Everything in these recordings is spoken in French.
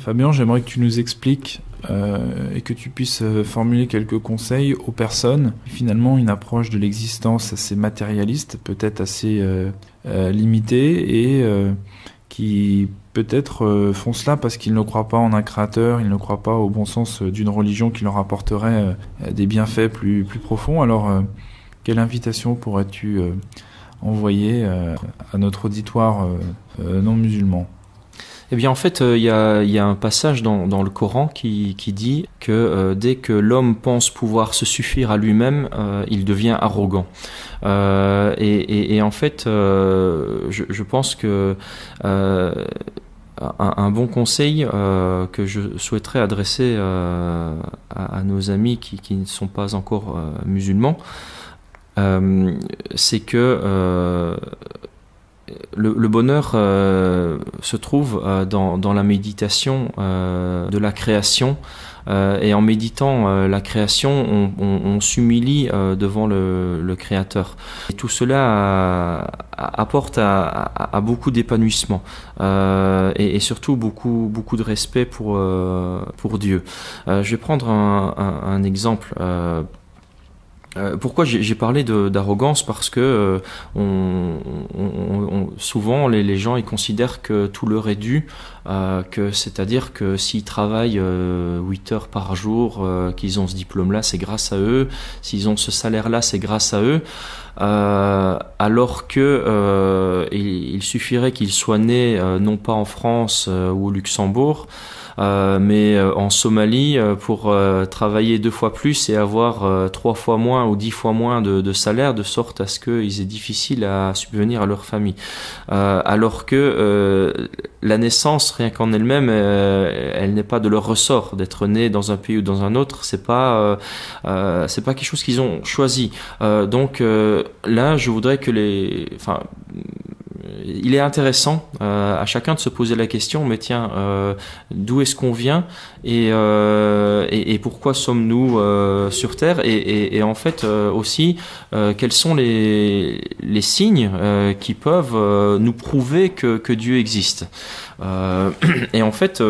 Fabien, j'aimerais que tu nous expliques et que tu puisses formuler quelques conseils aux personnes qui finalement une approche de l'existence assez matérialiste, peut-être assez limitée et qui peut-être font cela parce qu'ils ne croient pas en un créateur, ils ne croient pas au bon sens d'une religion qui leur apporterait des bienfaits plus profonds. Alors, quelle invitation pourrais-tu envoyer à notre auditoire non musulman ? Eh bien, en fait, il y a un passage dans le Coran qui dit que dès que l'homme pense pouvoir se suffire à lui-même, il devient arrogant. Et en fait, je pense que un bon conseil que je souhaiterais adresser à nos amis qui ne sont pas encore musulmans, c'est que le bonheur se trouve dans la méditation de la création, et en méditant la création, on s'humilie devant le Créateur. Et tout cela apporte à beaucoup d'épanouissement et surtout beaucoup de respect pour Dieu. Je vais prendre un exemple. Pourquoi j'ai parlé d'arrogance? Parce que souvent les gens ils considèrent que tout leur est dû, que c'est-à-dire que s'ils travaillent 8 heures par jour, qu'ils ont ce diplôme-là, c'est grâce à eux. S'ils ont ce salaire-là, c'est grâce à eux. Alors que il suffirait qu'ils soient nés non pas en France ou au Luxembourg, mais en Somalie pour travailler 2 fois plus et avoir 3 fois moins ou 10 fois moins de salaire, de sorte à ce qu'ils aient difficile à subvenir à leur famille. Alors que la naissance, rien qu'en elle-même, elle n'est pas de leur ressort. D'être né dans un pays ou dans un autre, c'est pas quelque chose qu'ils ont choisi. Donc là, je voudrais que il est intéressant à chacun de se poser la question, mais tiens, d'où est-ce qu'on vient et pourquoi sommes-nous sur Terre et en fait aussi quels sont les signes qui peuvent nous prouver que Dieu existe. Et en fait,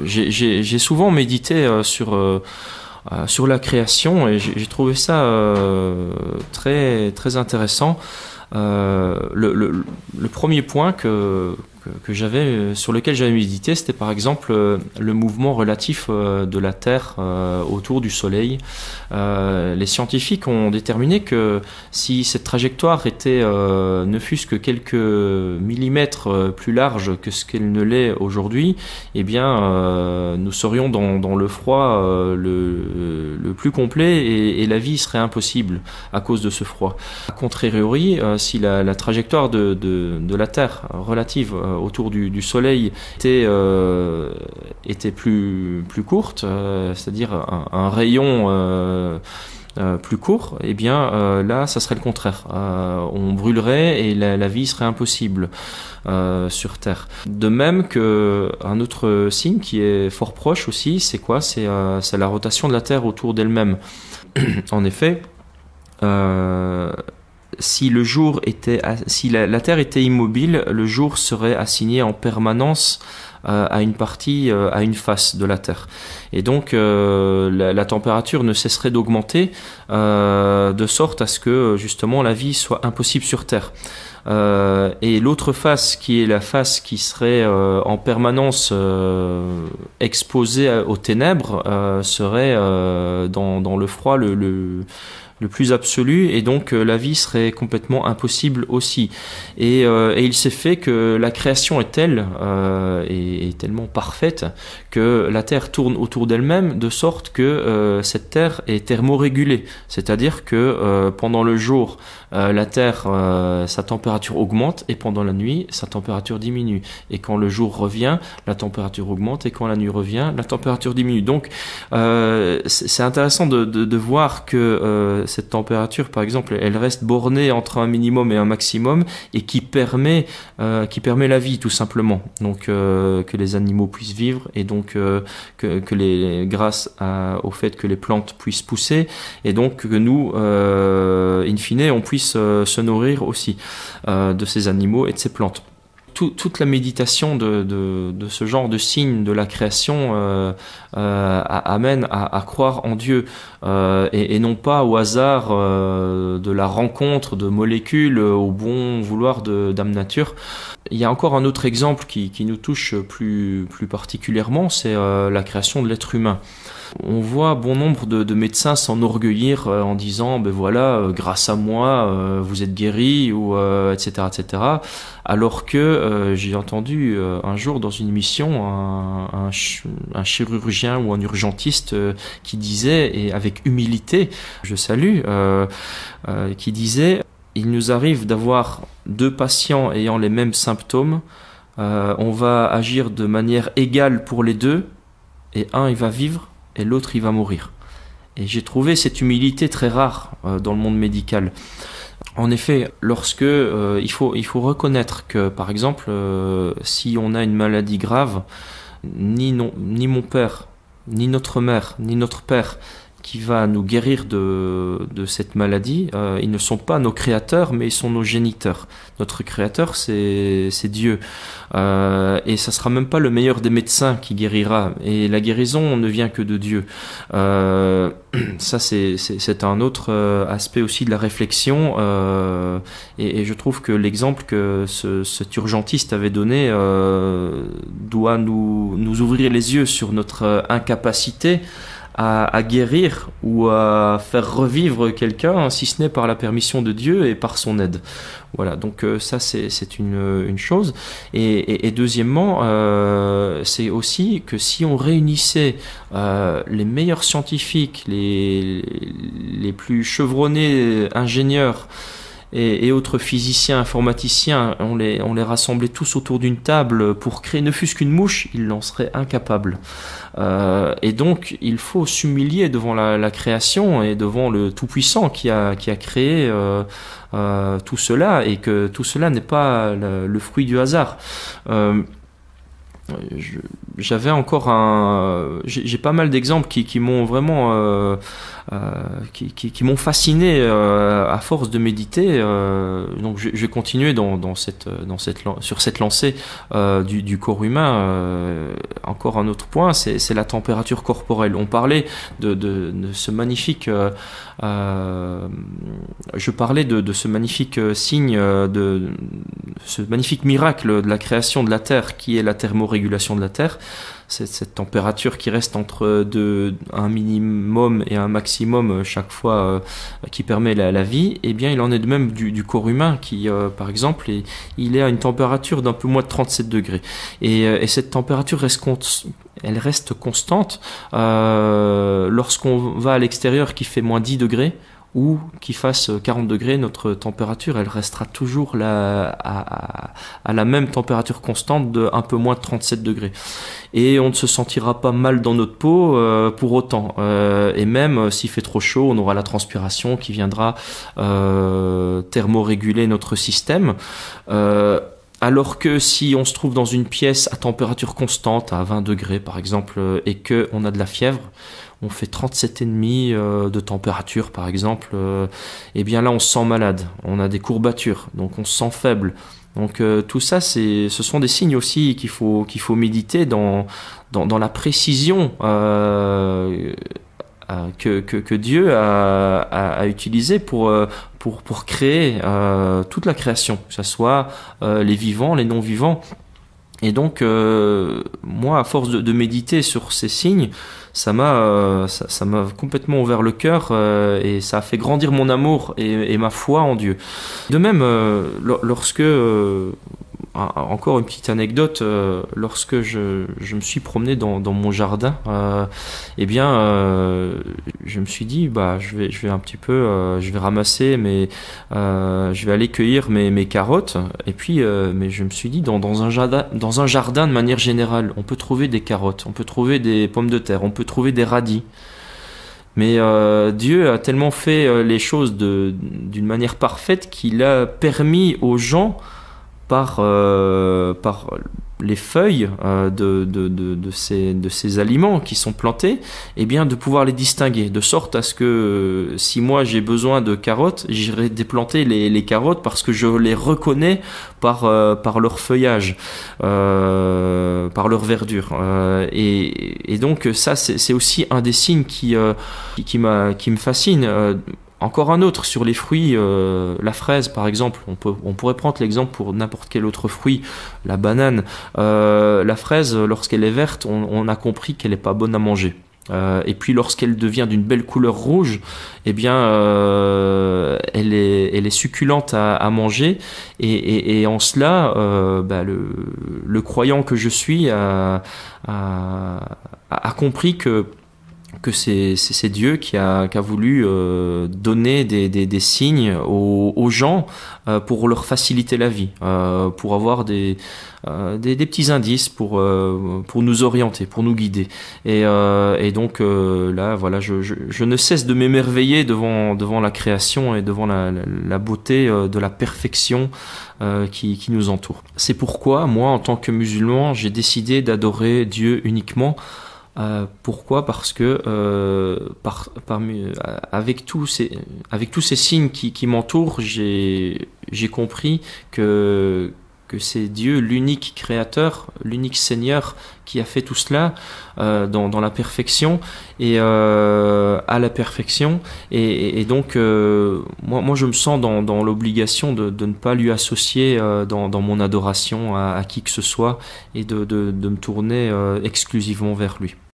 j'ai souvent médité sur la création et j'ai trouvé ça très très intéressant. Le premier point sur lequel j'avais médité, c'était par exemple le mouvement relatif de la Terre autour du Soleil. Les scientifiques ont déterminé que si cette trajectoire était ne fût-ce que quelques millimètres plus large que ce qu'elle ne l'est aujourd'hui, eh bien nous serions dans le froid le plus complet et la vie serait impossible à cause de ce froid. A contrariori, si la trajectoire de la Terre relative autour du Soleil était plus courte, c'est-à-dire un rayon plus court, eh bien là ça serait le contraire. On brûlerait et la vie serait impossible sur Terre. De même que un autre signe qui est fort proche aussi, c'est quoi? C'est la rotation de la Terre autour d'elle-même. En effet, si la Terre était immobile, le jour serait assigné en permanence à une partie, à une face de la Terre. Et donc la température ne cesserait d'augmenter de sorte à ce que justement la vie soit impossible sur Terre. Et l'autre face, qui est la face qui serait en permanence exposée aux ténèbres, serait dans le froid le plus absolu, et donc la vie serait complètement impossible aussi. Et il s'est fait que la création est telle et tellement parfaite que la Terre tourne autour d'elle-même de sorte que cette Terre est thermorégulée, c'est-à-dire que pendant le jour la Terre, sa température augmente et pendant la nuit sa température diminue, et quand le jour revient la température augmente et quand la nuit revient la température diminue. Donc c'est intéressant de voir que cette température, par exemple, elle reste bornée entre un minimum et un maximum et qui permet la vie, tout simplement. Donc que les animaux puissent vivre et donc grâce au fait que les plantes puissent pousser et donc que nous, in fine, on puisse se nourrir aussi de ces animaux et de ces plantes. toute la méditation de ce genre de signes de la création amène à croire en Dieu et non pas au hasard de la rencontre de molécules au bon vouloir d'âme nature. Il y a encore un autre exemple qui nous touche plus particulièrement, c'est la création de l'être humain. On voit bon nombre de médecins s'enorgueillir en disant ben voilà, grâce à moi vous êtes guéri, ou etc., etc. Alors que j'ai entendu un jour dans une émission un chirurgien ou un urgentiste qui disait, et avec humilité, je salue, qui disait: il nous arrive d'avoir 2 patients ayant les mêmes symptômes, on va agir de manière égale pour les 2, et un il va vivre et l'autre il va mourir. Et j'ai trouvé cette humilité très rare dans le monde médical. En effet, lorsque il faut reconnaître que, par exemple, si on a une maladie grave, ni mon père, ni notre mère, ni notre père qui va nous guérir de cette maladie, ils ne sont pas nos créateurs, mais ils sont nos géniteurs. Notre créateur, c'est Dieu. Et ça sera même pas le meilleur des médecins qui guérira. Et la guérison ne vient que de Dieu. Ça, c'est un autre aspect aussi de la réflexion. Et je trouve que l'exemple que cet urgentiste avait donné doit nous ouvrir les yeux sur notre incapacité à guérir ou à faire revivre quelqu'un, si ce n'est par la permission de Dieu et par son aide. Voilà, donc ça c'est une chose. Et deuxièmement, c'est aussi que si on réunissait les meilleurs scientifiques, les plus chevronnés ingénieurs et autres physiciens, informaticiens, on les rassemblait tous autour d'une table pour créer ne fût-ce qu'une mouche, ils en seraient incapables. Et donc, il faut s'humilier devant la création et devant le Tout-Puissant qui a créé tout cela, et que tout cela n'est pas le fruit du hasard. J'avais encore j'ai pas mal d'exemples qui m'ont vraiment qui m'ont fasciné à force de méditer. Donc je vais continuer sur cette lancée du corps humain. Encore un autre point, c'est la température corporelle. On parlait de ce magnifique je parlais de ce magnifique signe, de ce magnifique miracle de la création de la Terre, qui est la thermorégulation de la Terre. Cette température qui reste entre un minimum et un maximum chaque fois, qui permet la vie. Eh bien, il en est de même du corps humain qui, par exemple, il est à une température d'un peu moins de 37 degrés. Et cette température elle reste constante lorsqu'on va à l'extérieur, qui fait moins 10 degrés, ou qu'il fasse 40 degrés, notre température, elle restera toujours à la même température constante de un peu moins de 37 degrés. Et on ne se sentira pas mal dans notre peau pour autant. Et même s'il fait trop chaud, on aura la transpiration qui viendra thermoréguler notre système. Alors que si on se trouve dans une pièce à température constante, à 20 degrés par exemple, et qu'on a de la fièvre, on fait 37,5 de température par exemple, et bien là on se sent malade, on a des courbatures, donc on se sent faible. Donc tout ça, ce sont des signes aussi qu'il faut méditer dans la précision que Dieu a utilisé pour créer toute la création, que ce soit les vivants, les non-vivants. Et donc, moi, à force de méditer sur ces signes, ça m'a complètement ouvert le cœur et ça a fait grandir mon amour et ma foi en Dieu. De même, lorsque encore une petite anecdote, lorsque je me suis promené dans mon jardin, je me suis dit je vais un petit peu je vais ramasser je vais aller cueillir mes carottes, et puis mais je me suis dit dans un jardin de manière générale, on peut trouver des carottes, on peut trouver des pommes de terre, on peut trouver des radis. Mais Dieu a tellement fait les choses d'une manière parfaite qu'il a permis aux gens par les feuilles de ces aliments qui sont plantés, et bien de pouvoir les distinguer, de sorte à ce que si moi j'ai besoin de carottes, j'irai déplanter les carottes parce que je les reconnais par leur feuillage, par leur verdure. Et donc ça c'est aussi un des signes qui me fascine. Encore un autre sur les fruits, la fraise par exemple, on pourrait prendre l'exemple pour n'importe quel autre fruit, la banane. La fraise, lorsqu'elle est verte, on a compris qu'elle n'est pas bonne à manger. Et puis lorsqu'elle devient d'une belle couleur rouge, eh bien, elle est succulente à manger. Et en cela, le croyant que je suis a compris que c'est Dieu qui a voulu donner des signes aux gens pour leur faciliter la vie, pour avoir des petits indices pour nous orienter, pour nous guider. Et donc là, voilà, je ne cesse de m'émerveiller devant la création et devant la beauté de la perfection qui nous entoure. C'est pourquoi, moi, en tant que musulman, j'ai décidé d'adorer Dieu uniquement. Pourquoi ? Parce que avec tous ces signes qui m'entourent, j'ai compris que c'est Dieu, l'unique créateur, l'unique Seigneur qui a fait tout cela dans la perfection et à la perfection. Et donc, moi, je me sens dans l'obligation de ne pas lui associer dans mon adoration à qui que ce soit et de me tourner exclusivement vers lui.